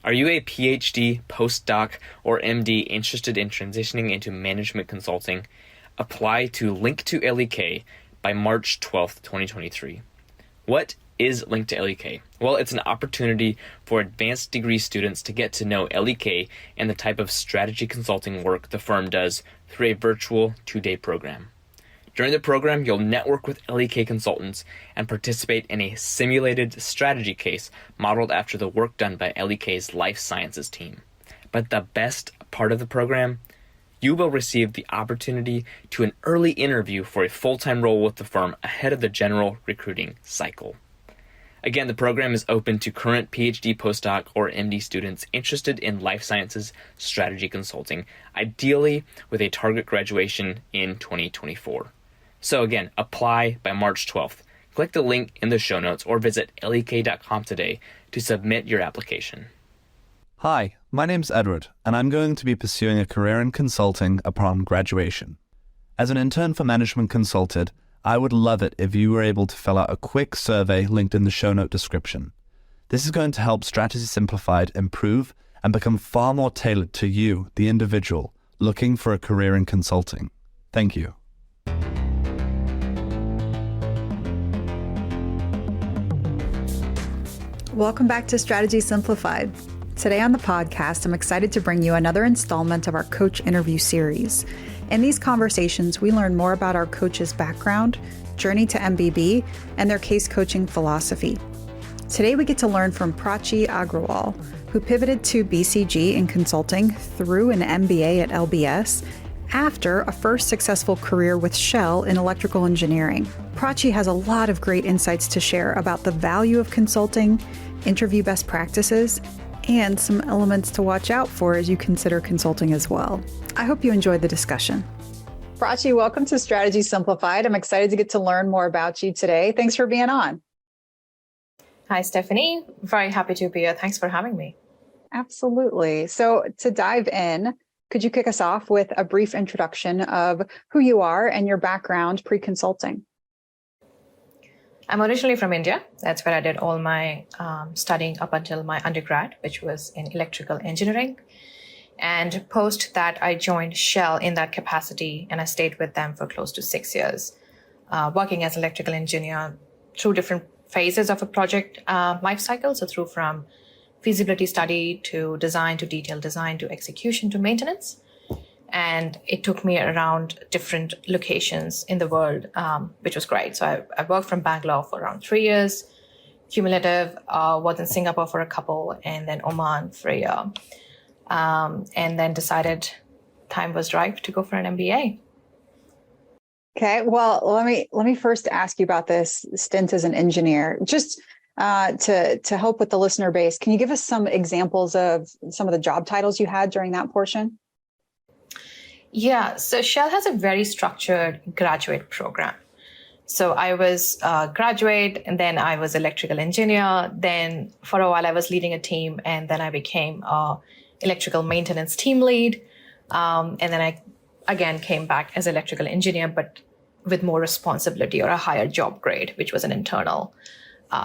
Are you a PhD, postdoc, or MD interested in transitioning into management consulting? Apply to Link to LEK by March 12th, 2023. What is Link to LEK? Well, it's an opportunity for advanced degree students to get to know LEK and the type of strategy consulting work the firm does through a virtual 2-day program. During the program, you'll network with LEK consultants and participate in a simulated strategy case modeled after the work done by LEK's life sciences team. But the best part of the program, you will receive the opportunity to an early interview for a full-time role with the firm ahead of the general recruiting cycle. Again, the program is open to current PhD, postdoc, or MD students interested in life sciences strategy consulting, ideally with a target graduation in 2024. So again, apply by March 12th. Click the link in the show notes or visit lek.com today to submit your application. Hi, my name's Edward, and I'm going to be pursuing a career in consulting upon graduation. As an intern for Management Consulted, I would love it if you were able to fill out a quick survey linked in the show note description. This is going to help Strategy Simplified improve and become far more tailored to you, the individual, looking for a career in consulting. Thank you. Welcome back to Strategy Simplified. Today on the podcast, I'm excited to bring you another installment of our coach interview series. In these conversations, we learn more about our coach's background, journey to MBB, and their case coaching philosophy. Today, we get to learn from Prachi Agrawal, who pivoted to BCG in consulting through an MBA at LBS after a first successful career with Shell in electrical engineering. Prachi has a lot of great insights to share about the value of consulting, interview best practices, and some elements to watch out for as you consider consulting as well. I hope you enjoyed the discussion. Prachi, welcome to Strategy Simplified. I'm excited to get to learn more about you today. Thanks for being on. Hi, Stephanie. Very happy to be here. Thanks for having me. Absolutely. So to dive in, could you kick us off with a brief introduction of who you are and your background pre-consulting? I'm originally from India. That's where I did all my studying up until my undergrad, which was in electrical engineering. And post that, I joined Shell in that capacity, and I stayed with them for close to 6 years, working as an electrical engineer through different phases of a project life cycle. So through from feasibility study to design to detailed design to execution to maintenance. And it took me around different locations in the world, which was great. So I worked from Bangalore for around 3 years, cumulative, was in Singapore for a couple, and then Oman for a year. And then decided time was ripe to go for an MBA. Okay, well, let me first ask you about this stint as an engineer. Just to help with the listener base, can you give us some examples of some of the job titles you had during that portion? Yeah, so Shell has a very structured graduate program. So I was a graduate, and then I was electrical engineer. Then for a while I was leading a team, and then I became a electrical maintenance team lead. And then I again came back as electrical engineer, but with more responsibility or a higher job grade, which was an internal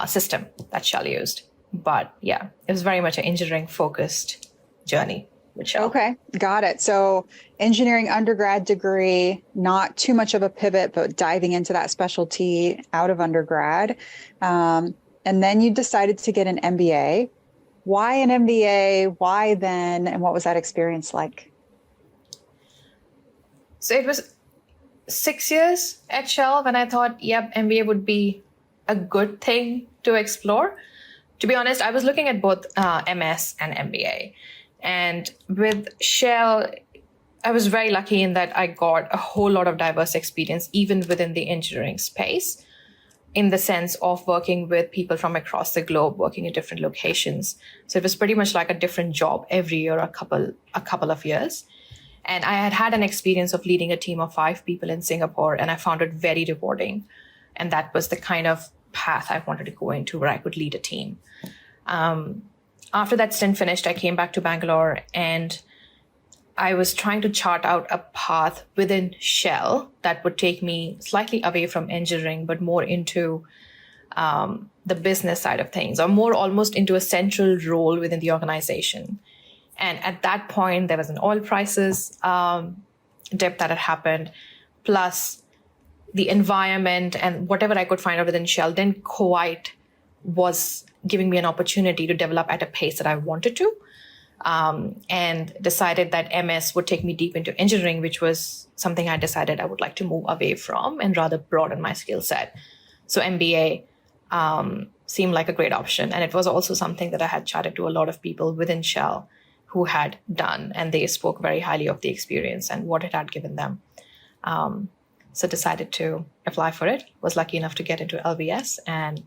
system that Shell used. But yeah, it was very much an engineering focused journey. Okay, got it. So engineering undergrad degree, not too much of a pivot, but diving into that specialty out of undergrad. And then you decided to get an MBA. Why an MBA? Why then? And what was that experience like? So it was 6 years at Shell when I thought, yep, MBA would be a good thing to explore. To be honest, I was looking at both MS and MBA. And with Shell, I was very lucky in that I got a whole lot of diverse experience, even within the engineering space, in the sense of working with people from across the globe, working in different locations. So it was pretty much like a different job every year, a couple of years. And I had had an experience of leading a team of 5 people in Singapore, and I found it very rewarding. And that was the kind of path I wanted to go into, where I could lead a team. After that stint finished, I came back to Bangalore, and I was trying to chart out a path within Shell that would take me slightly away from engineering, but more into the business side of things, or more almost into a central role within the organization. And at that point, there was an oil prices dip that had happened, plus the environment and whatever I could find out within Shell didn't quite was giving me an opportunity to develop at a pace that I wanted to, and decided that MS would take me deep into engineering, which was something I decided I would like to move away from and rather broaden my skill set. So MBA seemed like a great option. And it was also something that I had chatted to a lot of people within Shell who had done, and they spoke very highly of the experience and what it had given them. So decided to apply for it, was lucky enough to get into LBS, and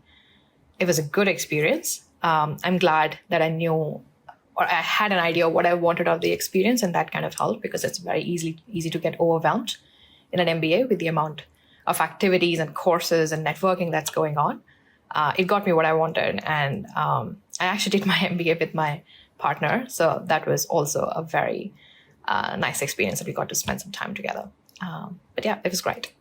it was a good experience. I'm glad that I knew, or I had an idea of what I wanted out of the experience, and that kind of helped, because it's very easy to get overwhelmed in an MBA with the amount of activities and courses and networking that's going on. It got me what I wanted, and I actually did my MBA with my partner, so that was also a very nice experience that we got to spend some time together. But yeah, it was great.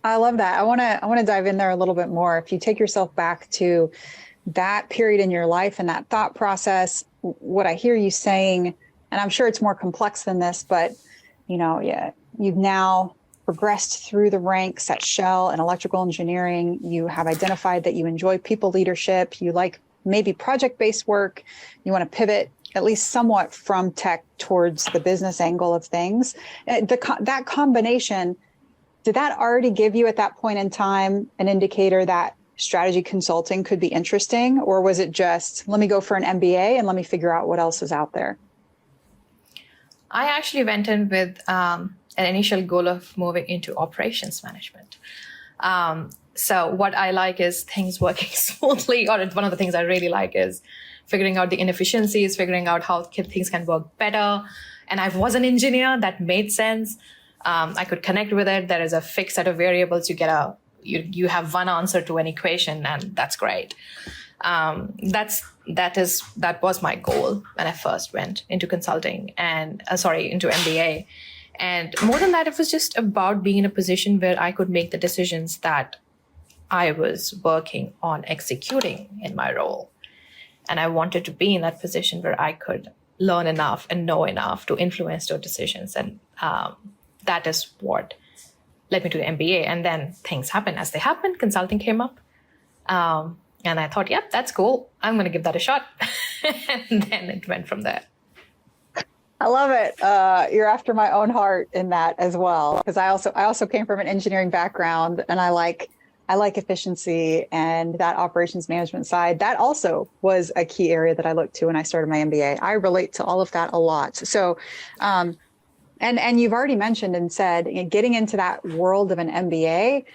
I love that. I want to dive in there a little bit more. If you take yourself back to that period in your life and that thought process, what I hear you saying, and I'm sure it's more complex than this, but you've now progressed through the ranks at Shell and electrical engineering. You have identified that you enjoy people leadership. You like maybe project-based work. You want to pivot at least somewhat from tech towards the business angle of things. That combination, did that already give you at that point in time an indicator that strategy consulting could be interesting? Or was it just, let me go for an MBA and let me figure out what else is out there? I actually went in with an initial goal of moving into operations management. So what I like is things working smoothly, or one of the things I really like is figuring out the inefficiencies, figuring out how things can work better. And I was an engineer, that made sense. I could connect with it. There is a fixed set of variables. You have one answer to an equation, and that's great. That was my goal when I first went into consulting and into MBA. And more than that, it was just about being in a position where I could make the decisions that I was working on executing in my role. And I wanted to be in that position where I could learn enough and know enough to influence those decisions. And that is what led me to the MBA. And then things happened as they happened. Consulting came up. And I thought, yep, that's cool. I'm going to give that a shot. And then it went from there. I love it. You're after my own heart in that as well, because I also came from an engineering background, and I like efficiency, and that operations management side. That also was a key area that I looked to when I started my MBA. I relate to all of that a lot. So, and you've already mentioned and said, getting into that world of an MBA,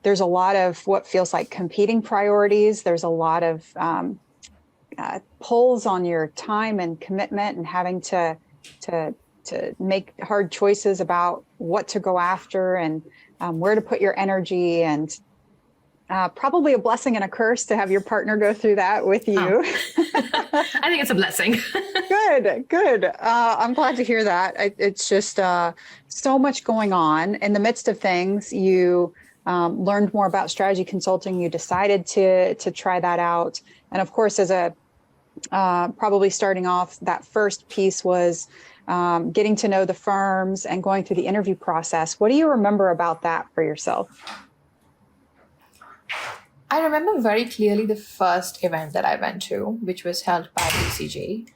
there's a lot of what feels like competing priorities. There's a lot of pulls on your time and commitment, and having to make hard choices about what to go after and where to put your energy, and probably a blessing and a curse to have your partner go through that with you. Oh. I think it's a blessing. Good. I'm glad to hear that. It's just so much going on in the midst of things. You learned more about strategy consulting. You decided to try that out. And of course, as a probably starting off, that first piece was getting to know the firms and going through the interview process. What do you remember about that for yourself? I remember very clearly the first event that I went to, which was held by BCG.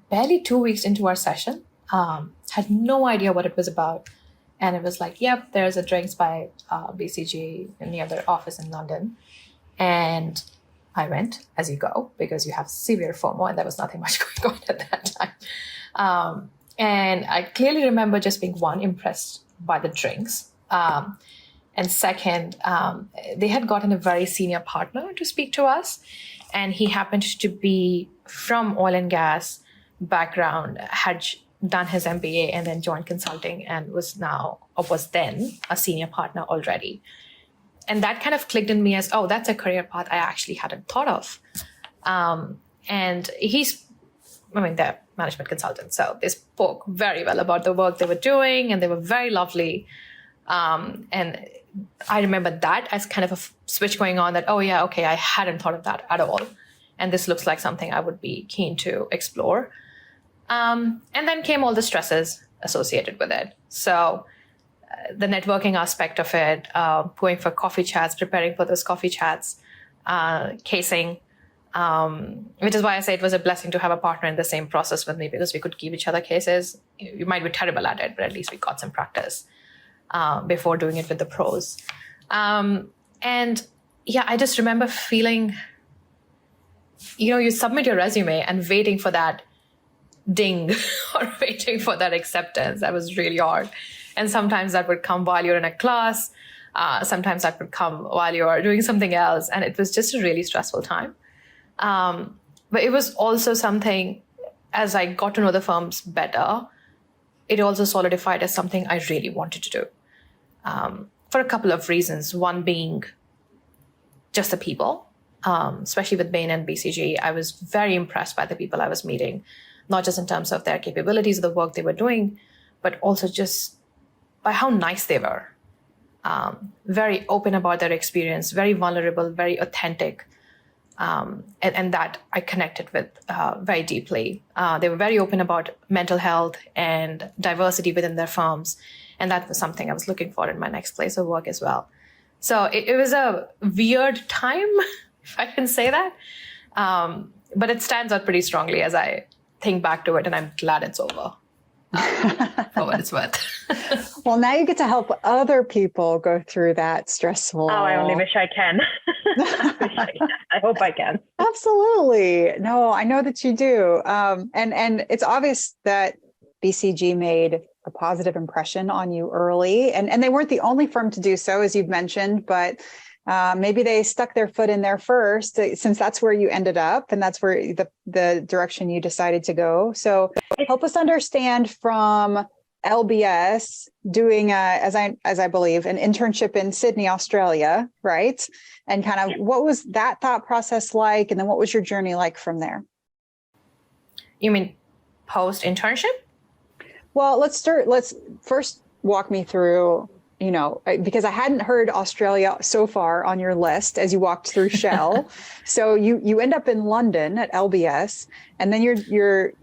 Barely 2 weeks into our session, had no idea what it was about. And it was like, yep, there's a drinks by BCG near their office in London. And I went, as you go, because you have severe FOMO, and there was nothing much going on at that time. And I clearly remember just being, one, impressed by the drinks. And second, they had gotten a very senior partner to speak to us. And he happened to be from oil and gas background, had done his MBA and then joined consulting, and was then a senior partner already. And that kind of clicked in me as, oh, that's a career path I actually hadn't thought of. And they're management consultants, so they spoke very well about the work they were doing, and they were very lovely. And I remember that as kind of a switch going on that, oh yeah, okay, I hadn't thought of that at all. And this looks like something I would be keen to explore. And then came all the stresses associated with it. So the networking aspect of it, going for coffee chats, preparing for those coffee chats, casing, which is why I say it was a blessing to have a partner in the same process with me, because we could give each other cases. You might be terrible at it, but at least we got some practice before doing it with the pros. And yeah, I just remember feeling, you submit your resume and waiting for that ding or waiting for that acceptance. That was really hard. And sometimes that would come while you're in a class. Sometimes that would come while you're doing something else. And it was just a really stressful time. But it was also something, as I got to know the firms better, it also solidified as something I really wanted to do. For a couple of reasons. One being just the people, especially with Bain and BCG. I was very impressed by the people I was meeting, not just in terms of their capabilities, the work they were doing, but also just by how nice they were. Very open about their experience, very vulnerable, very authentic. And that I connected with very deeply. They were very open about mental health and diversity within their firms. And that was something I was looking for in my next place of work as well. So it was a weird time, if I can say that. But it stands out pretty strongly as I think back to it, and I'm glad it's over. For what it's worth. Well, now you get to help other people go through that stressful. Oh, I only wish I can. I hope I can. Absolutely. No, I know that you do. And it's obvious that BCG made a positive impression on you early. And they weren't the only firm to do so, as you've mentioned, but maybe they stuck their foot in there first, since that's where you ended up and that's where the direction you decided to go. So help us understand from LBS doing, as I believe, an internship in Sydney, Australia, right? And kind of what was that thought process like? And then what was your journey like from there? You mean post-internship? Well, let's first walk me through, because I hadn't heard Australia so far on your list as you walked through Shell. So you end up in London at LBS, and then you're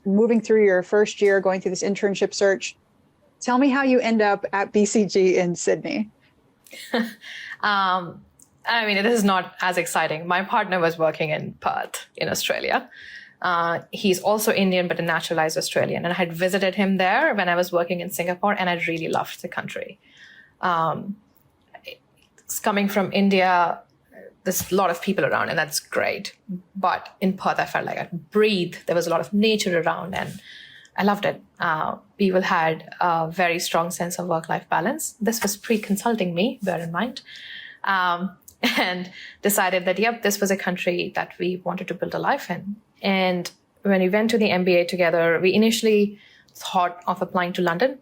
moving through your first year, going through this internship search. Tell me how you end up at BCG in Sydney. This is not as exciting. My partner was working in Perth in Australia. He's also Indian, but a naturalized Australian. And I had visited him there when I was working in Singapore, and I really loved the country. It's coming from India, there's a lot of people around, and that's great. But in Perth, I felt like I could breathe. There was a lot of nature around, and I loved it. People had a very strong sense of work-life balance. This was pre-consulting me, bear in mind. And decided that, this was a country that we wanted to build a life in. And when we went to the MBA together, we initially thought of applying to London.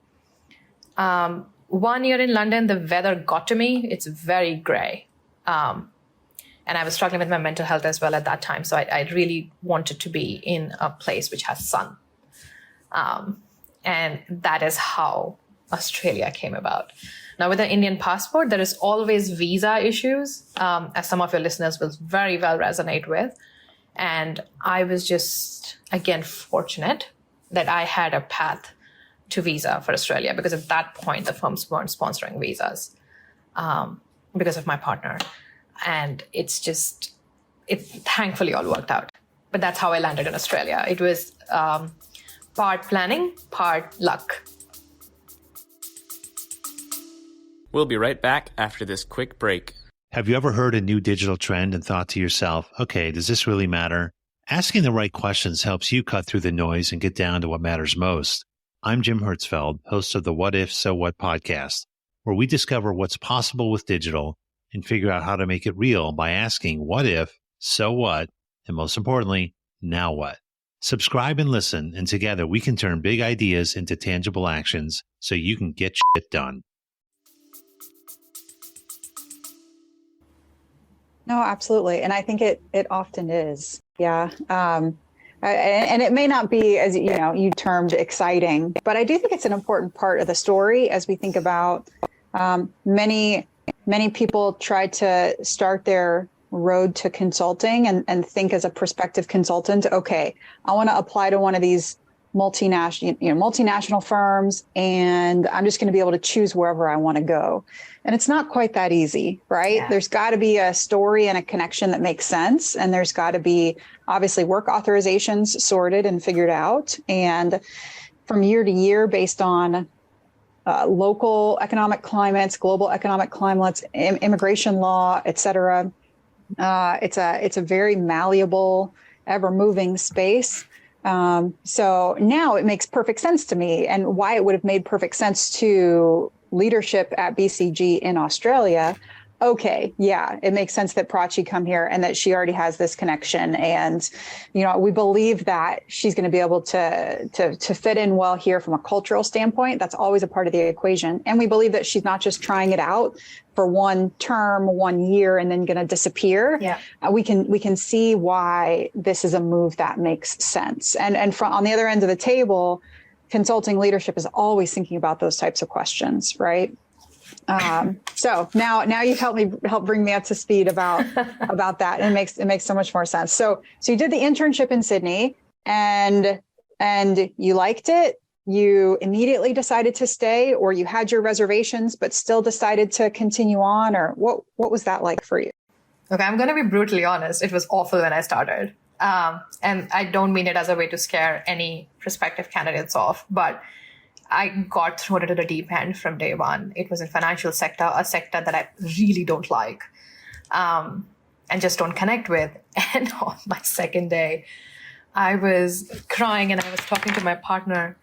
1 year in London, the weather got to me. It's very gray. And I was struggling with my mental health as well at that time. So I really wanted to be in a place which has sun. And that is how Australia came about. Now, with an Indian passport, there is always visa issues, as some of your listeners will very well resonate with. And I was just, again, fortunate that I had a path to visa for Australia, because at that point, the firms weren't sponsoring visas because of my partner. And it thankfully all worked out. But that's how I landed in Australia. It was part planning, part luck. We'll be right back after this quick break. Have you ever heard a new digital trend and thought to yourself, okay, does this really matter? Asking the right questions helps you cut through the noise and get down to what matters most. I'm Jim Hertzfeld, host of the What If, So What podcast, where we discover what's possible with digital and figure out how to make it real by asking what if, so what, and most importantly, now what? Subscribe and listen, and together we can turn big ideas into tangible actions so you can get shit done. No, absolutely. And I think it often is. Yeah. And it may not be, as you termed, exciting, but I do think it's an important part of the story as we think about Many people try to start their road to consulting and think as a prospective consultant, okay, I want to apply to one of these multinational firms, and I'm just going to be able to choose wherever I want to go. And it's not quite that easy, right? Yeah. There's got to be a story and a connection that makes sense. And there's got to be obviously work authorizations sorted and figured out. And from year to year, based on local economic climates, global economic climates, immigration law, et cetera, it's a very malleable, ever moving space. So now it makes perfect sense to me, and why it would have made perfect sense to leadership at BCG in Australia. Okay, yeah, it makes sense that Prachi come here and that she already has this connection. And, we believe that she's going to be able to fit in well here from a cultural standpoint. That's always a part of the equation. And we believe that she's not just trying it out for one term, 1 year, and then going to disappear. Yeah. We can see why this is a move that makes sense. And from on the other end of the table, consulting leadership is always thinking about those types of questions, right? So now you've helped bring me up to speed about that. And it makes so much more sense. So you did the internship in Sydney and you liked it. You immediately decided to stay, or you had your reservations, but still decided to continue on, or what was that like for you? Okay, I'm going to be brutally honest. It was awful when I started. And I don't mean it as a way to scare any prospective candidates off, but I got thrown into the deep end from day one. It was in financial sector, a sector that I really don't like, and just don't connect with. And on my second day, I was crying and I was talking to my partner.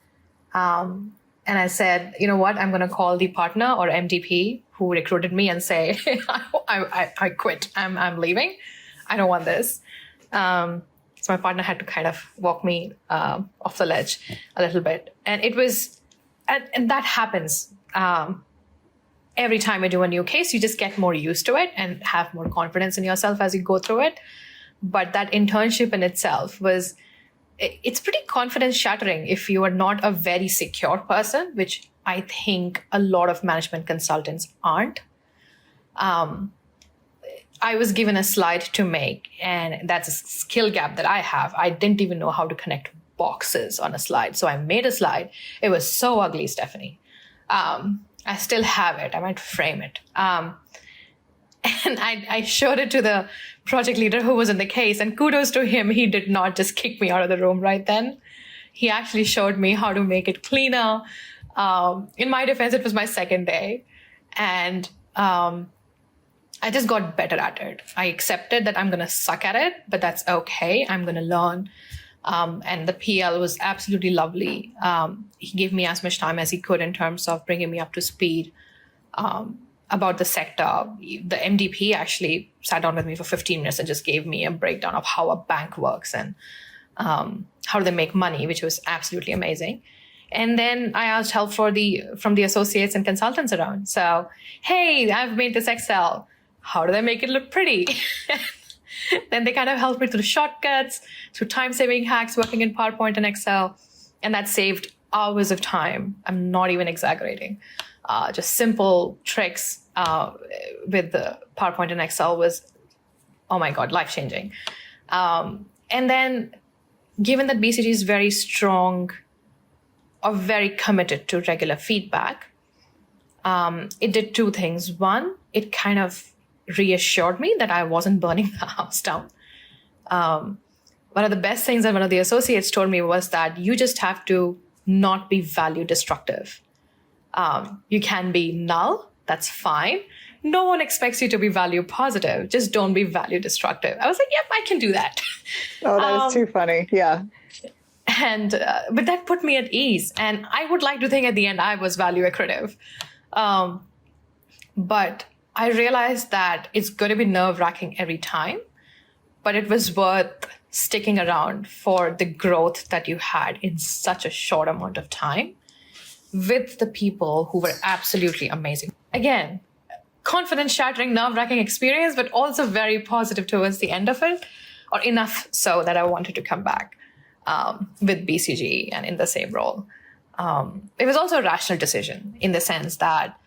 And I said, you know what, I'm going to call the partner or MDP who recruited me and say, I quit. I'm leaving. I don't want this. So my partner had to kind of walk me off the ledge a little bit. And it was, and that happens every time you do a new case. You just get more used to it and have more confidence in yourself as you go through it. But that internship in itself it's pretty confidence shattering if you are not a very secure person, which I think a lot of management consultants aren't. I was given a slide to make, and that's a skill gap that I have. I didn't even know how to connect boxes on a slide. So I made a slide. It was so ugly, Stephanie. I still have it. I might frame it. And I showed it to the project leader who was in the case, and kudos to him. He did not just kick me out of the room right then. He actually showed me how to make it cleaner. In my defense, it was my second day. And I just got better at it. I accepted that I'm going to suck at it, but that's okay. I'm going to learn. And the PL was absolutely lovely. He gave me as much time as he could in terms of bringing me up to speed about the sector. The MDP actually sat down with me for 15 minutes and just gave me a breakdown of how a bank works and how do they make money, which was absolutely amazing. And then I asked help from the associates and consultants around. So, hey, I've made this Excel. How do they make it look pretty? Then they kind of helped me through shortcuts, through time-saving hacks, working in PowerPoint and Excel. And that saved hours of time. I'm not even exaggerating. Just simple tricks with the PowerPoint and Excel was, oh my God, life-changing. And then given that BCG is very strong or very committed to regular feedback, it did two things. One, it kind of reassured me that I wasn't burning the house down. One of the best things that one of the associates told me was that you just have to not be value destructive. You can be null, that's fine. No one expects you to be value positive. Just don't be value destructive. I was like, yep, I can do that. Oh, that is too funny. Yeah. And but that put me at ease. And I would like to think at the end I was value accretive. But I realized that it's going to be nerve-wracking every time, but it was worth sticking around for the growth that you had in such a short amount of time with the people who were absolutely amazing. Again, confidence-shattering, nerve-wracking experience, but also very positive towards the end of it, or enough so that I wanted to come back with BCG and in the same role. It was also a rational decision in the sense that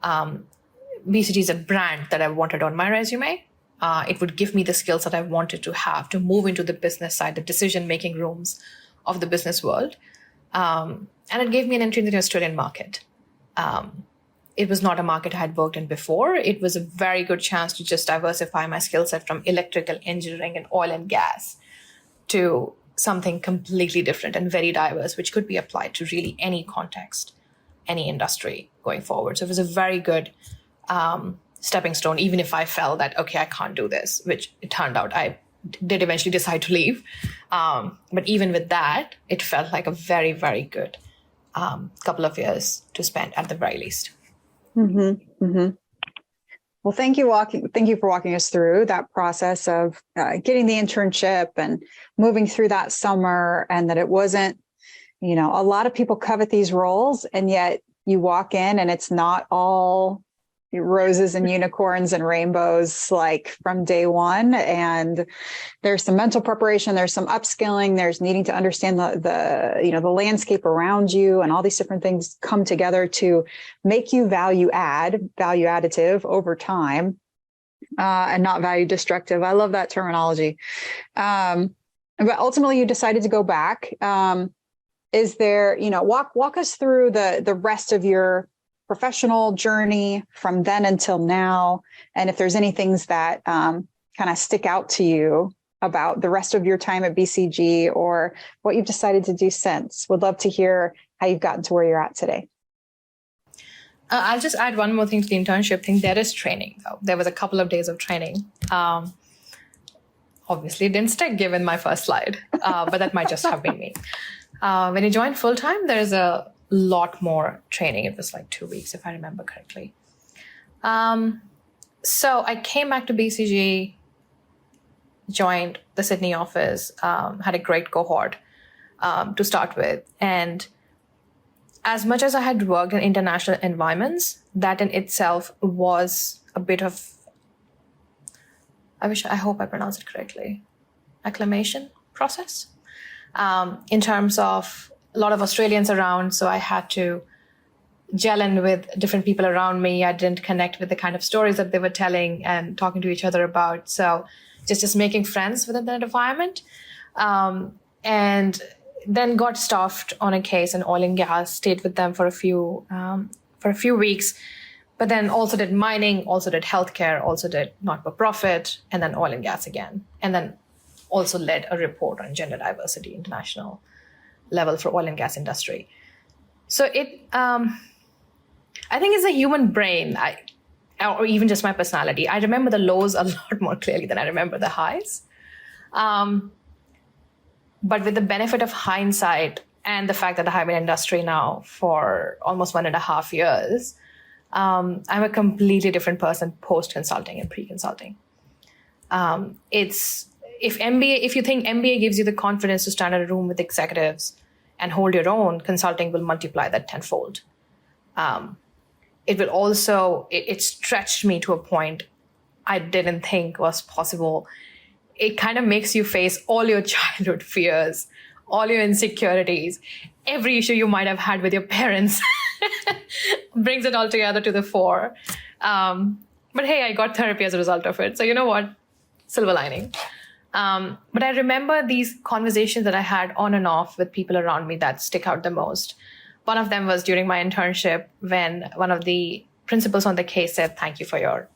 BCG is a brand that I wanted on my resume. It would give me the skills that I wanted to have to move into the business side, the decision-making rooms of the business world. And it gave me an entry into the Australian market. It was not a market I had worked in before. It was a very good chance to just diversify my skill set from electrical engineering and oil and gas to something completely different and very diverse, which could be applied to really any context, any industry going forward. So it was a very good stepping stone, even if I felt that, okay, I can't do this, which it turned out I did eventually decide to leave. But even with that, it felt like a very, very good couple of years to spend at the very least. Mm-hmm. Mm-hmm. Well, thank you for walking us through that process of getting the internship and moving through that summer, and that it wasn't, a lot of people covet these roles, and yet you walk in and it's not all roses and unicorns and rainbows like from day one. And there's some mental preparation, there's some upskilling, there's needing to understand the landscape around you, and all these different things come together to make you value additive over time, and not value destructive. I love that terminology. But ultimately you decided to go back. Is there, walk us through the rest of your professional journey from then until now, and if there's any things that kind of stick out to you about the rest of your time at BCG or what you've decided to do since. Would love to hear how you've gotten to where you're at today. I'll just add one more thing to the internship thing. There is training, though. There was a couple of days of training. Obviously, it didn't stick given my first slide, but that might just have been me. When you join full-time, there's a lot more training. It was like 2 weeks, if I remember correctly. So I came back to BCG, joined the Sydney office, had a great cohort to start with. And as much as I had worked in international environments, that in itself was a bit of, I hope I pronounce it correctly, acclimation process. In terms of a lot of Australians around, so I had to gel in with different people around me. I didn't connect with the kind of stories that they were telling and talking to each other about. So just making friends within that environment. And then got staffed on a case in oil and gas, stayed with them for a few weeks, but then also did mining, also did healthcare, also did not-for-profit, and then oil and gas again. And then also led a report on gender diversity international level for oil and gas industry. So it, I think it's a human brain, or even just my personality. I remember the lows a lot more clearly than I remember the highs. But with the benefit of hindsight and the fact that I have been in industry now for almost 1.5 years, I'm a completely different person post-consulting and pre-consulting. If you think MBA gives you the confidence to stand in a room with executives and hold your own, consulting will multiply that tenfold. It will also, it stretched me to a point I didn't think was possible. It kind of makes you face all your childhood fears, all your insecurities, every issue you might have had with your parents, brings it all together to the fore. But hey, I got therapy as a result of it. So you know what? Silver lining. But I remember these conversations that I had on and off with people around me that stick out the most. One of them was during my internship when one of the principals on the case said, "Thank you for your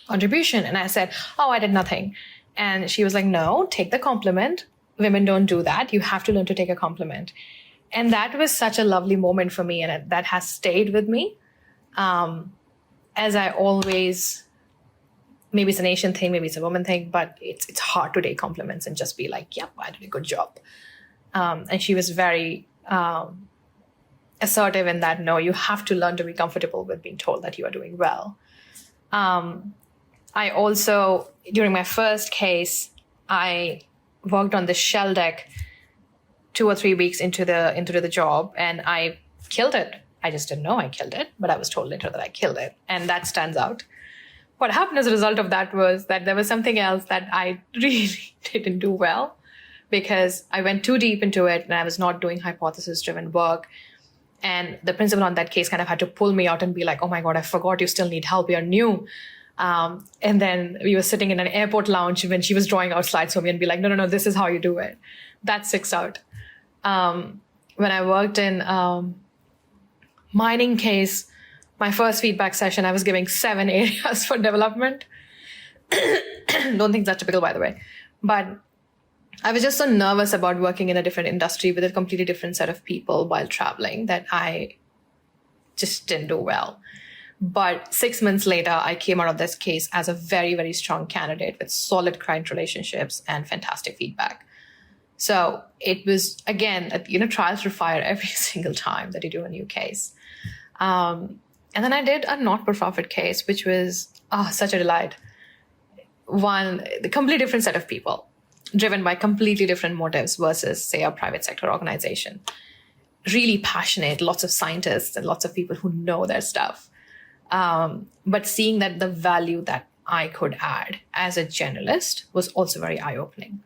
contribution." And I said, "Oh, I did nothing." And she was like, "No, take the compliment. Women don't do that. You have to learn to take a compliment." And that was such a lovely moment for me. And that has stayed with me. As I always, maybe it's an Asian thing, maybe it's a woman thing, but it's hard to take compliments and just be like, "Yep, I did a good job." And she was very assertive in that, no, you have to learn to be comfortable with being told that you are doing well. I also, during my first case, I worked on the shell deck 2 or 3 weeks into the job, and I killed it. I just didn't know I killed it, but I was told later that I killed it, and that stands out. What happened as a result of that was that there was something else that I really didn't do well, because I went too deep into it and I was not doing hypothesis-driven work. And the principal on that case kind of had to pull me out and be like, oh my God, I forgot you still need help. You're new. And then we were sitting in an airport lounge when she was drawing out slides for me and be like, no, this is how you do it. That sticks out. When I worked in mining case, my first feedback session, I was giving 7 areas for development. Don't think that's typical, by the way. But I was just so nervous about working in a different industry with a completely different set of people while traveling that I just didn't do well. But 6 months later, I came out of this case as a very, very strong candidate with solid client relationships and fantastic feedback. So it was, again, trial through fire every single time that you do a new case. And then I did a not-for-profit case, which was such a delight. The completely different set of people, driven by completely different motives versus, say, a private sector organization. Really passionate, lots of scientists and lots of people who know their stuff. But seeing that the value that I could add as a generalist was also very eye-opening.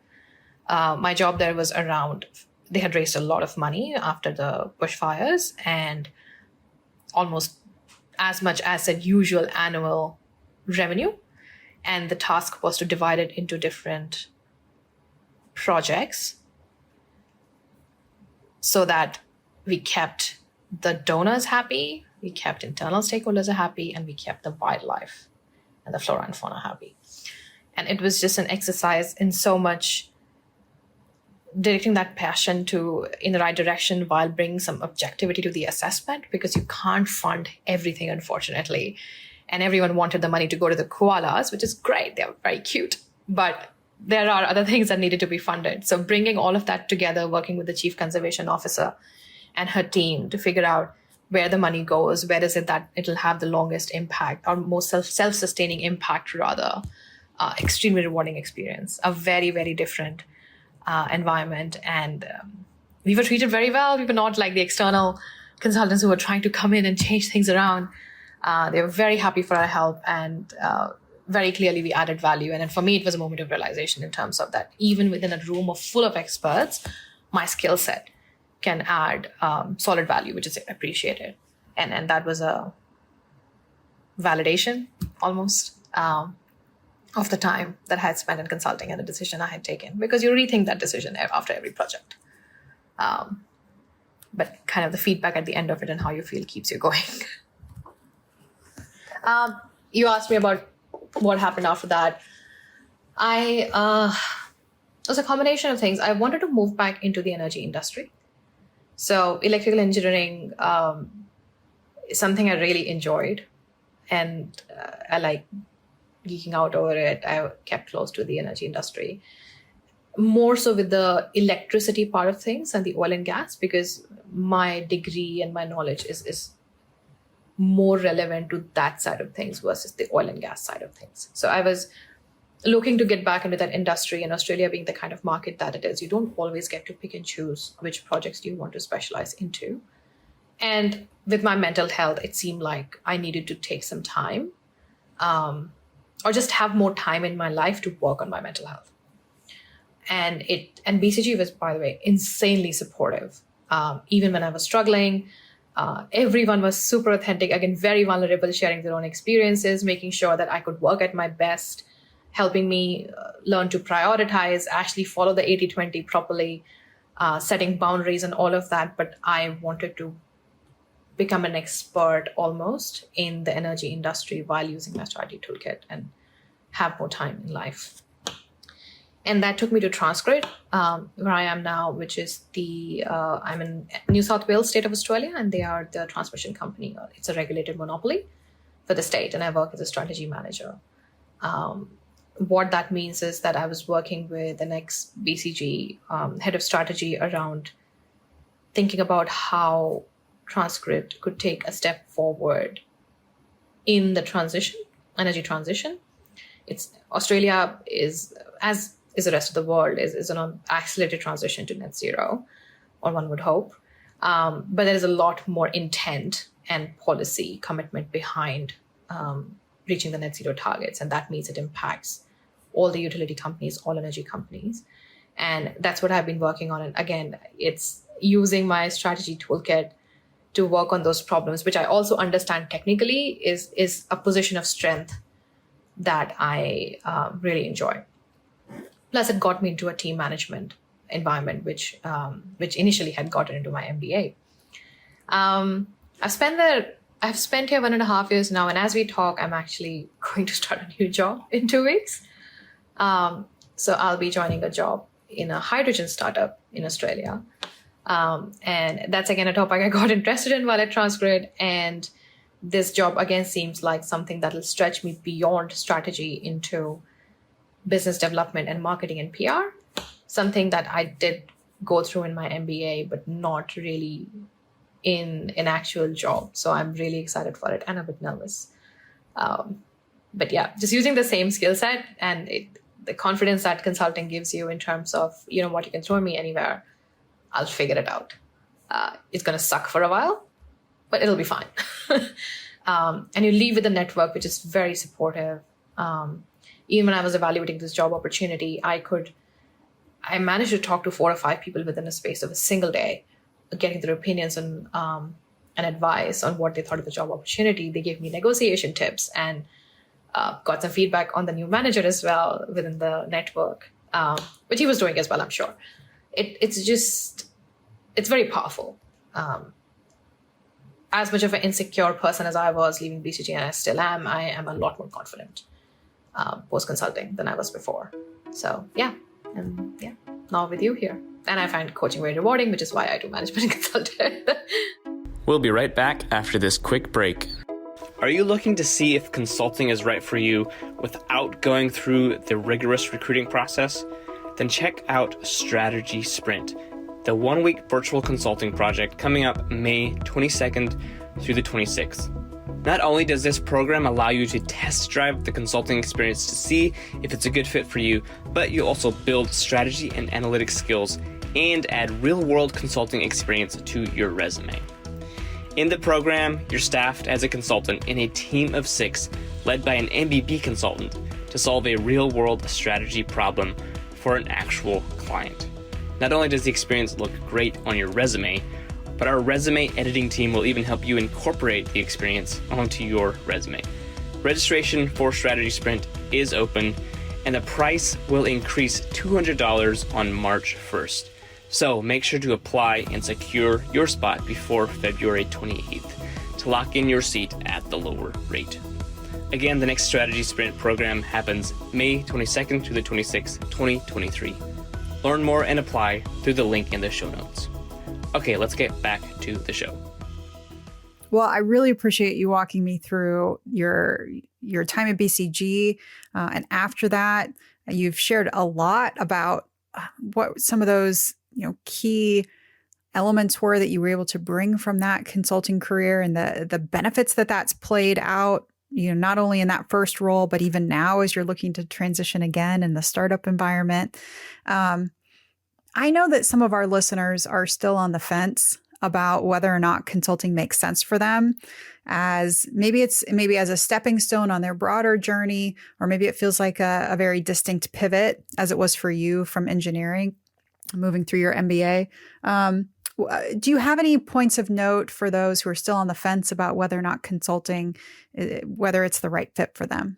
My job there was around, they had raised a lot of money after the bushfires and almost as much as the usual annual revenue. And the task was to divide it into different projects so that we kept the donors happy, we kept internal stakeholders happy, and we kept the wildlife and the flora and fauna happy. And it was just an exercise in so much directing that passion in the right direction while bringing some objectivity to the assessment, because you can't fund everything, unfortunately. And everyone wanted the money to go to the koalas, which is great. They're very cute. But there are other things that needed to be funded. So bringing all of that together, working with the chief conservation officer and her team to figure out where the money goes, where is it that it'll have the longest impact or most self-sustaining impact rather. Extremely rewarding experience, a very, very different environment. And we were treated very well. We were not like the external consultants who were trying to come in and change things around. They were very happy for our help, and very clearly we added value. And then for me, it was a moment of realization in terms of that even within a room full of experts, my skill set can add solid value, which is appreciated. And that was a validation almost of the time that I had spent in consulting and the decision I had taken, because you rethink that decision after every project. But kind of the feedback at the end of it and how you feel keeps you going. You asked me about what happened after that. It was a combination of things. I wanted to move back into the energy industry. So electrical engineering is something I really enjoyed, and I like geeking out over it. I kept close to the energy industry, more so with the electricity part of things and the oil and gas, because my degree and my knowledge is more relevant to that side of things versus the oil and gas side of things. So I was looking to get back into that industry, and Australia being the kind of market that it is, you don't always get to pick and choose which projects do you want to specialize into. And with my mental health, it seemed like I needed to take some time or just have more time in my life to work on my mental health. And BCG was, by the way, insanely supportive. Even when I was struggling, everyone was super authentic, again, very vulnerable, sharing their own experiences, making sure that I could work at my best, helping me learn to prioritize, actually follow the 80-20 properly, setting boundaries and all of that. But I wanted to become an expert almost in the energy industry while using my strategy toolkit and have more time in life. And that took me to Transgrid, where I am now, which is I'm in New South Wales, state of Australia, and they are the transmission company. It's a regulated monopoly for the state, and I work as a strategy manager. What that means is that I was working with an ex-BCG head of strategy around thinking about how Transgrid could take a step forward in the energy transition. Australia is, as is the rest of the world, is an accelerated transition to net zero, or one would hope. But there is a lot more intent and policy commitment behind reaching the net zero targets. And that means it impacts all the utility companies, all energy companies. And that's what I've been working on. And again, it's using my strategy toolkit to work on those problems, which I also understand technically is a position of strength that I really enjoy. Plus, it got me into a team management environment, which initially had gotten into my MBA. I've spent here 1.5 years now, and as we talk, I'm actually going to start a new job in 2 weeks. So I'll be joining a job in a hydrogen startup in Australia. And that's again a topic I got interested in while at Transgrid. And this job again seems like something that will stretch me beyond strategy into business development and marketing and PR, something that I did go through in my MBA, but not really in an actual job. So I'm really excited for it and a bit nervous. But yeah, just using the same skill set and the confidence that consulting gives you in terms of, what you can throw me anywhere, I'll figure it out. It's going to suck for a while, but it'll be fine. And you leave with a network which is very supportive. Even when I was evaluating this job opportunity, I managed to talk to 4 or 5 people within a space of a single day, getting their opinions and advice on what they thought of the job opportunity. They gave me negotiation tips and got some feedback on the new manager as well within the network, which he was doing as well, I'm sure. It's very powerful. As much of an insecure person as I was leaving BCG, and I still am, I am a lot more confident post-consulting than I was before. So now with you here. And I find coaching very rewarding, which is why I do management and consulting. We'll be right back after this quick break. Are you looking to see if consulting is right for you without going through the rigorous recruiting process? Then check out Strategy Sprint, the 1-week virtual consulting project coming up May 22nd through the 26th. Not only does this program allow you to test drive the consulting experience to see if it's a good fit for you, but you also build strategy and analytics skills and add real-world consulting experience to your resume. In the program, you're staffed as a consultant in a team of 6 led by an MBB consultant to solve a real-world strategy problem for an actual client. Not only does the experience look great on your resume, but our resume editing team will even help you incorporate the experience onto your resume. Registration for Strategy Sprint is open, and the price will increase $200 on March 1st. So make sure to apply and secure your spot before February 28th to lock in your seat at the lower rate. Again, the next Strategy Sprint program happens May 22nd to the 26th, 2023. Learn more and apply through the link in the show notes. Okay, let's get back to the show. Well, I really appreciate you walking me through your time at BCG. And after that, you've shared a lot about what some of those key elements were that you were able to bring from that consulting career and the benefits that's played out, not only in that first role, but even now as you're looking to transition again in the startup environment. I know that some of our listeners are still on the fence about whether or not consulting makes sense for them, as maybe as a stepping stone on their broader journey, or maybe it feels like a very distinct pivot as it was for you from engineering, moving through your MBA. Do you have any points of note for those who are still on the fence about whether or not consulting, whether it's the right fit for them?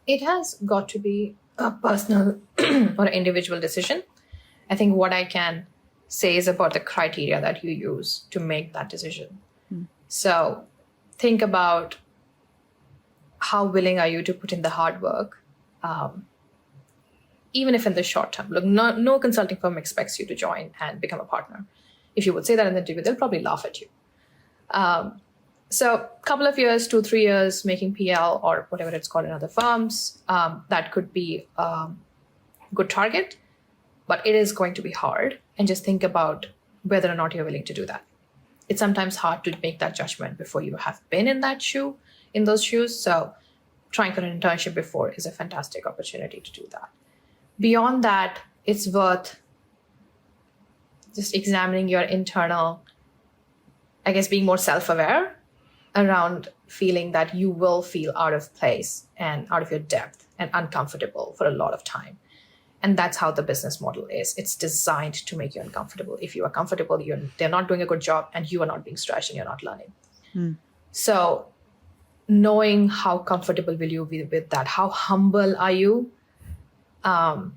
It has got to be a personal or individual decision. I think what I can say is about the criteria that you use to make that decision. So think about how willing are you to put in the hard work, even if in the short term. Look, no consulting firm expects you to join and become a partner. If you would say that in the interview, they'll probably laugh at you. So a couple of years, 2-3 years, making PL or whatever it's called in other firms, that could be a good target, but it is going to be hard. And just think about whether or not you're willing to do that. It's sometimes hard to make that judgment before you have been in those shoes. So trying for an internship before is a fantastic opportunity to do that. Beyond that, it's worth just examining your internal, I guess, being more self-aware around feeling that you will feel out of place and out of your depth and uncomfortable for a lot of time. And that's how the business model is. It's designed to make you uncomfortable. If you are comfortable, they're not doing a good job and you are not being stretched and you're not learning. So knowing how comfortable will you be with that? How humble are you? How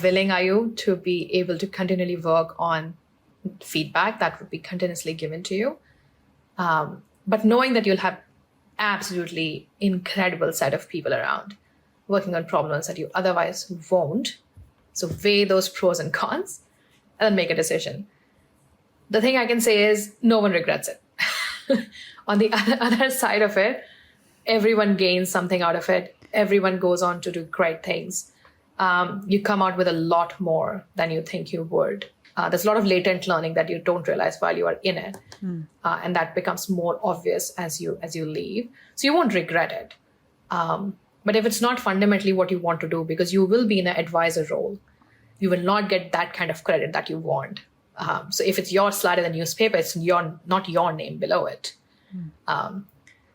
willing are you to be able to continually work on feedback that would be continuously given to you? But knowing that you'll have absolutely incredible set of people around working on problems that you otherwise won't. So weigh those pros and cons and then make a decision. The thing I can say is no one regrets it. On the other side of it, everyone gains something out of it. Everyone goes on to do great things. You come out with a lot more than you think you would. There's a lot of latent learning that you don't realize while you are in it. And that becomes more obvious as you leave. So you won't regret it. But if it's not fundamentally what you want to do, because you will be in an advisor role, you will not get that kind of credit that you want. So if it's your slide in the newspaper, it's not your name below it.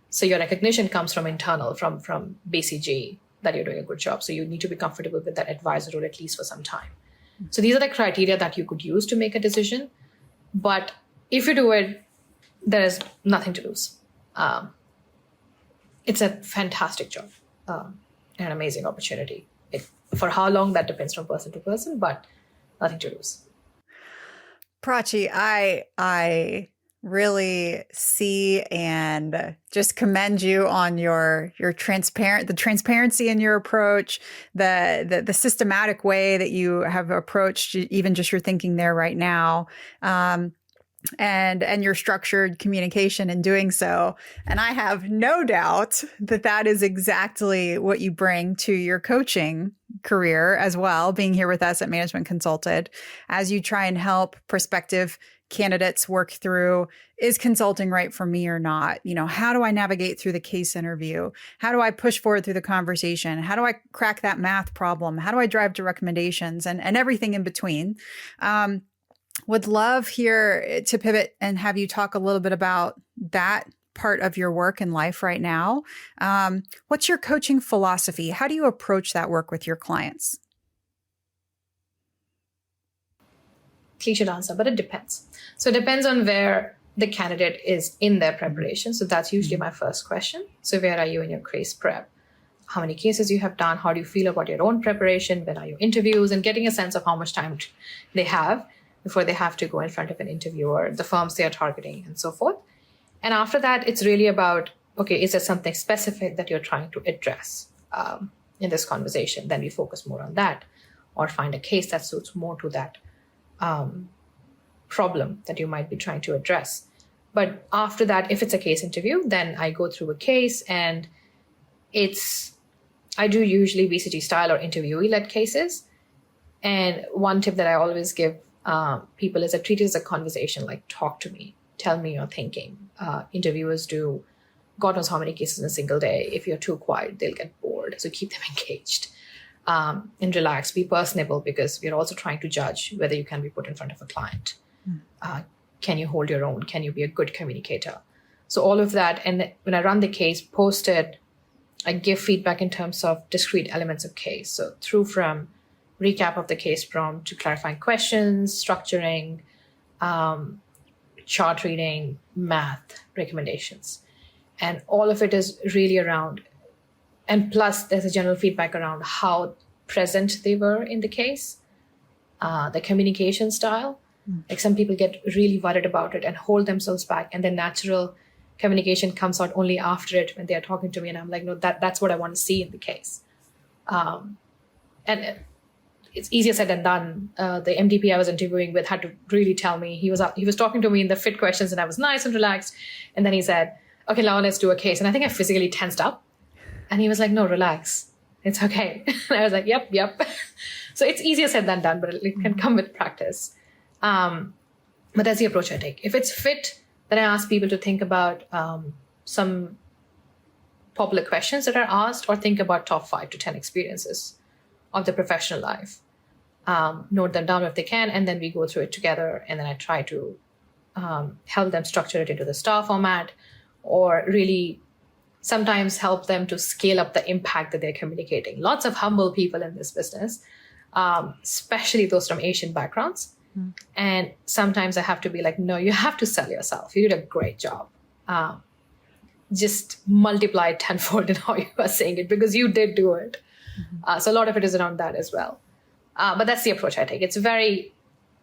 So your recognition comes from internal, from BCG, that you're doing a good job. So you need to be comfortable with that advisor role at least for some time. So these are the criteria that you could use to make a decision. But if you do it, there is nothing to lose. It's a fantastic job, an amazing opportunity. For how long, that depends from person to person, but nothing to lose. Prachi, I really see and just commend you on your transparency in your approach, the systematic way that you have approached even just your thinking there right now, and your structured communication in doing so. And I have no doubt that is exactly what you bring to your coaching career as well, being here with us at Management Consulted, as you try and help prospective candidates work through, is consulting right for me or not? How do I navigate through the case interview? How do I push forward through the conversation? How do I crack that math problem? How do I drive to recommendations and everything in between? Would love here to pivot and have you talk a little bit about that part of your work and life right now. What's your coaching philosophy? How do you approach that work with your clients? Cliched answer, but it depends. So it depends on where the candidate is in their preparation. So that's usually my first question. So where are you in your case prep? How many cases you have done? How do you feel about your own preparation? When are your interviews? And getting a sense of how much time they have before they have to go in front of an interviewer, the firms they are targeting, and so forth. And after that, it's really about, okay, is there something specific that you're trying to address in this conversation? Then we focus more on that, or find a case that suits more to that problem that you might be trying to address. But after that, if it's a case interview, then I go through a case, and I do usually BCG style or interviewee-led cases. And one tip that I always give people is that treat it as a conversation, like talk to me, tell me your thinking. Interviewers do God knows how many cases in a single day. If you're too quiet, they'll get bored. So keep them engaged and relax, be personable, because we're also trying to judge whether you can be put in front of a client. Can you hold your own? Can you be a good communicator? So all of that. And when I run the case, post it, I give feedback in terms of discrete elements of case. So through from recap of the case prompt to clarifying questions, structuring, chart reading, math, recommendations. And all of it is really around, and plus there's a general feedback around how present they were in the case, the communication style. Like some people get really worried about it and hold themselves back, and their natural communication comes out only after it when they are talking to me. And I'm like, no, that's what I want to see in the case. And it's easier said than done. The MDP I was interviewing with had to really tell me, he was talking to me in the fit questions, and I was nice and relaxed. And then he said, okay, now let's do a case. And I think I physically tensed up. And he was like, no, relax. It's okay. And I was like, yep. So it's easier said than done, but it can come with practice. But that's the approach I take. If it's fit, then I ask people to think about some popular questions that are asked, or think about top 5 to 10 experiences of their professional life. Note them down if they can, and then we go through it together. And then I try to help them structure it into the star format, or really sometimes help them to scale up the impact that they're communicating. Lots of humble people in this business. especially those from Asian backgrounds. And sometimes I have to be like, no, you have to sell yourself. You did a great job. Just multiply it tenfold in how you are saying it, because you did do it. So a lot of it is around that as well. But that's the approach I take. It's very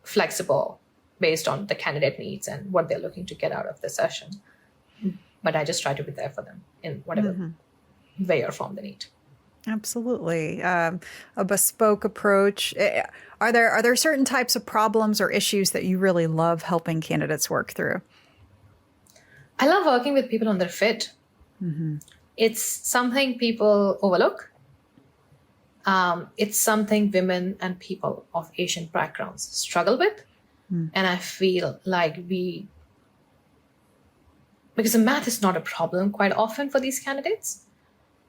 flexible based on the candidate needs and what they're looking to get out of the session. But I just try to be there for them in whatever way or form they need. Absolutely. A bespoke approach. Are there certain types of problems or issues that you really love helping candidates work through? I love working with people on their fit. It's something people overlook. It's something women and people of Asian backgrounds struggle with. And I feel like because the math is not a problem quite often for these candidates.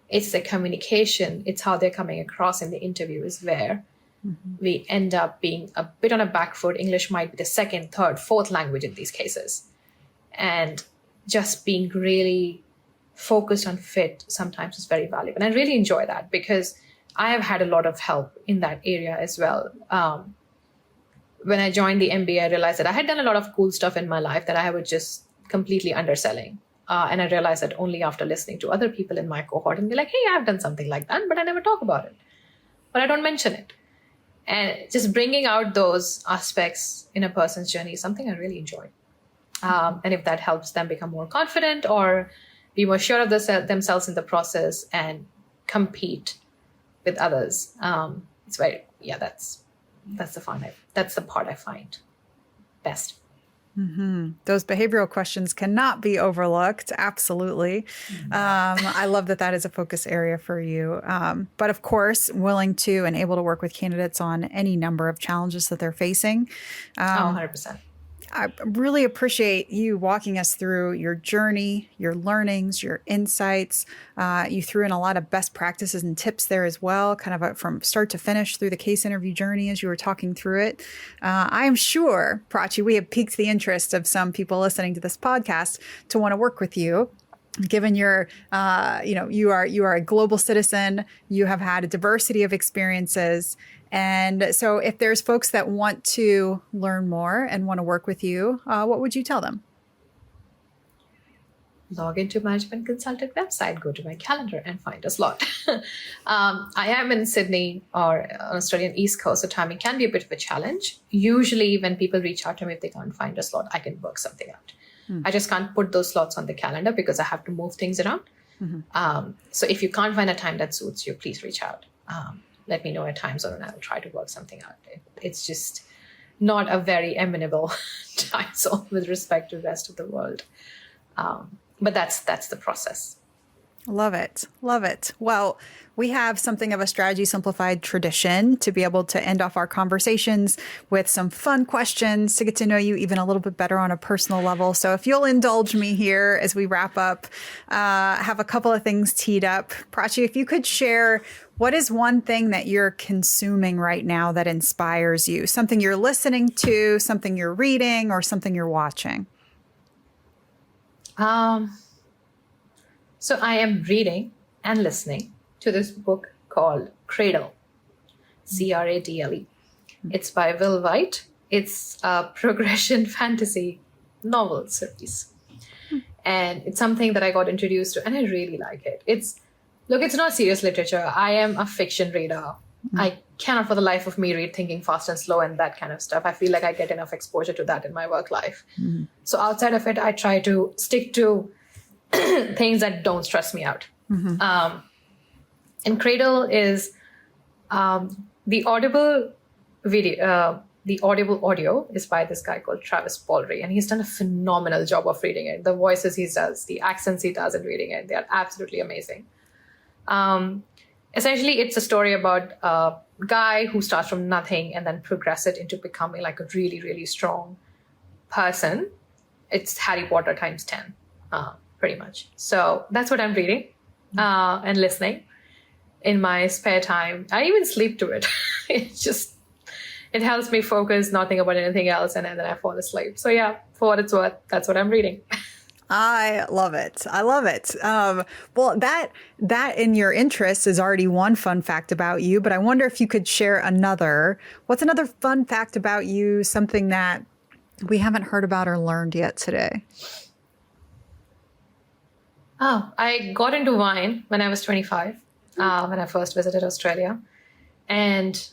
It's the communication. It's how they're coming across in the interview is where we end up being a bit on a back foot. English might be the second, third, fourth language in these cases. And just being really focused on fit sometimes is very valuable. And I really enjoy that because I have had a lot of help in that area as well. When I joined the MBA, I realized that I had done a lot of cool stuff in my life that I was just completely underselling. And I realized that only after listening to other people in my cohort and be like, hey, I've done something like that, but I never talk about it. But I don't mention it. And just bringing out those aspects in a person's journey is something I really enjoy. And if that helps them become more confident or be more sure of themselves in the process and compete with others, it's very, that's the fun. That's the part I find best. Those behavioral questions cannot be overlooked. Absolutely. I love that is a focus area for you. But of course, willing to and able to work with candidates on any number of challenges that they're facing. 100%. I really appreciate you walking us through your journey, your learnings, your insights. You threw in a lot of best practices and tips there as well, kind of from start to finish through the case interview journey as you were talking through it. I am sure, Prachi, we have piqued the interest of some people listening to this podcast to want to work with you. Given your, you are a global citizen, you have had a diversity of experiences. And so if there's folks that want to learn more and want to work with you, what would you tell them? Log into Management Consultant website, go to my calendar and find a slot. I am in Sydney or on Australian East Coast, so timing can be a bit of a challenge. Usually when people reach out to me, if they can't find a slot, I can work something out. I just can't put those slots on the calendar because I have to move things around. So if you can't find a time that suits you, please reach out. Let me know a time zone and I'll try to work something out. It's just not a very amenable time zone with respect to the rest of the world. But that's the process. Love it. Love it. Well, we have something of a Strategy Simplified tradition to be able to end off our conversations with some fun questions to get to know you even a little bit better on a personal level. So if you'll indulge me here as we wrap up, have a couple of things teed up. Prachi, if you could share, what is one thing that you're consuming right now that inspires you? Something you're listening to, something you're reading, or something you're watching? So I am reading and listening to this book called Cradle, Cradle. It's by Will White. It's a progression fantasy novel series. And it's something that I got introduced to and I really like it. It's not serious literature. I am a fiction reader. I cannot for the life of me read Thinking Fast and Slow and that kind of stuff. I feel like I get enough exposure to that in my work life. So outside of it, I try to stick to things that don't stress me out. And Cradle is the audible video. The audible audio is by this guy called Travis Polry, and he's done a phenomenal job of reading it. The voices he does, the accents he does in reading it, they are absolutely amazing. Essentially, it's a story about a guy who starts from nothing and then progresses into becoming like a really, really strong person. It's Harry Potter times 10. Pretty much. So that's what I'm reading and listening in my spare time. I even sleep to it. It helps me focus, not think about anything else, and then I fall asleep. So yeah, for what it's worth, that's what I'm reading. I love it. I love it. Well, that in your interest is already one fun fact about you, but I wonder if you could share another. What's another fun fact about you? Something that we haven't heard about or learned yet today. Oh, I got into wine when I was 25, when I first visited Australia. And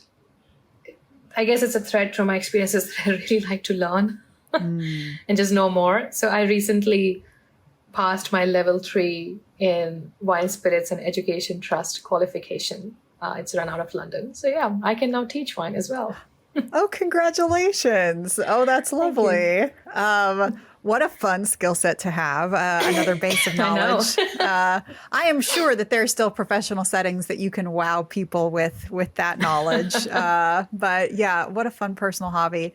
I guess it's a thread through my experiences that I really like to learn and just know more. So I recently passed my level 3 in wine, spirits, and education trust qualification. It's run out of London. So yeah, I can now teach wine as well. Oh, congratulations. Oh, that's lovely. What a fun skill set to have. Another base of knowledge. I am sure that there are still professional settings that you can wow people with that knowledge. But yeah, what a fun personal hobby.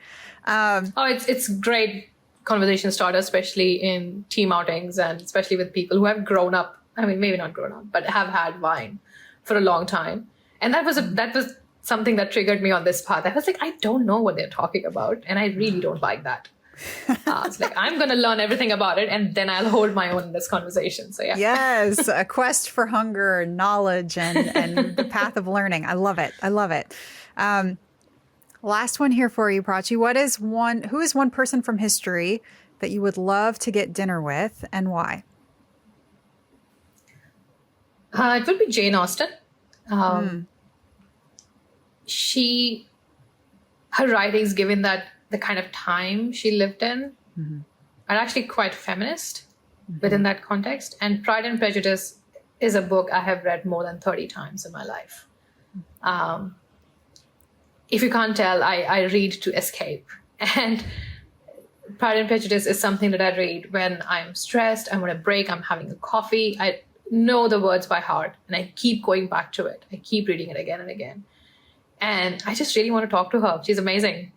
It's great conversation starter, especially in team outings and especially with people who have grown up. I mean, maybe not grown up, but have had wine for a long time. And that was something that triggered me on this path. I was like, I don't know what they're talking about. And I really don't like that. It's like, I'm going to learn everything about it and then I'll hold my own in this conversation. So yeah. Yes, a quest for hunger and knowledge and the path of learning. I love it. I love it. Last one here for you, Prachi. Who is one person from history that you would love to get dinner with and why? It would be Jane Austen. Her writings, given that the kind of time she lived in, are actually quite feminist within that context. And Pride and Prejudice is a book I have read more than 30 times in my life. If you can't tell, I read to escape. And Pride and Prejudice is something that I read when I'm stressed, I'm on a break, I'm having a coffee. I know the words by heart and I keep going back to it. I keep reading it again and again. And I just really want to talk to her. She's amazing.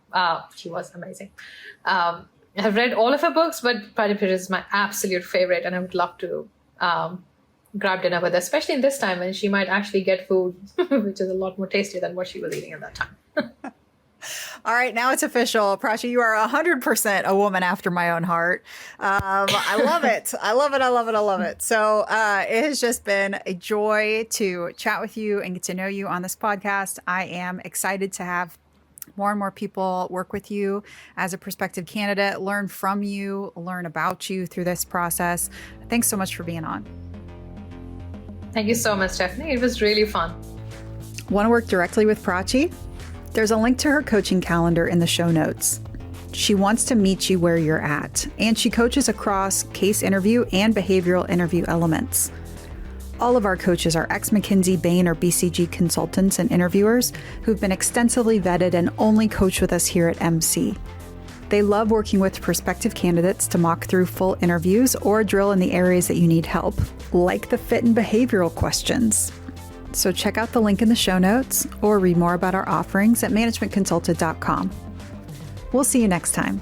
She was amazing. I've read all of her books, but Pride and Prejudice is my absolute favorite. And I would love to grab dinner with her, especially in this time when she might actually get food, which is a lot more tastier than what she was eating at that time. All right, now it's official. Prachi, you are 100% a woman after my own heart. I love it. I love it. I love it. I love it. So it has just been a joy to chat with you and get to know you on this podcast. I am excited to have more and more people work with you as a prospective candidate, learn from you, learn about you through this process. Thanks so much for being on. Thank you so much, Stephanie. It was really fun. Want to work directly with Prachi? There's a link to her coaching calendar in the show notes. She wants to meet you where you're at, and she coaches across case interview and behavioral interview elements. All of our coaches are ex-McKinsey, Bain, or BCG consultants and interviewers who've been extensively vetted and only coach with us here at MC. They love working with prospective candidates to mock through full interviews or drill in the areas that you need help, like the fit and behavioral questions. So check out the link in the show notes or read more about our offerings at managementconsulted.com. We'll see you next time.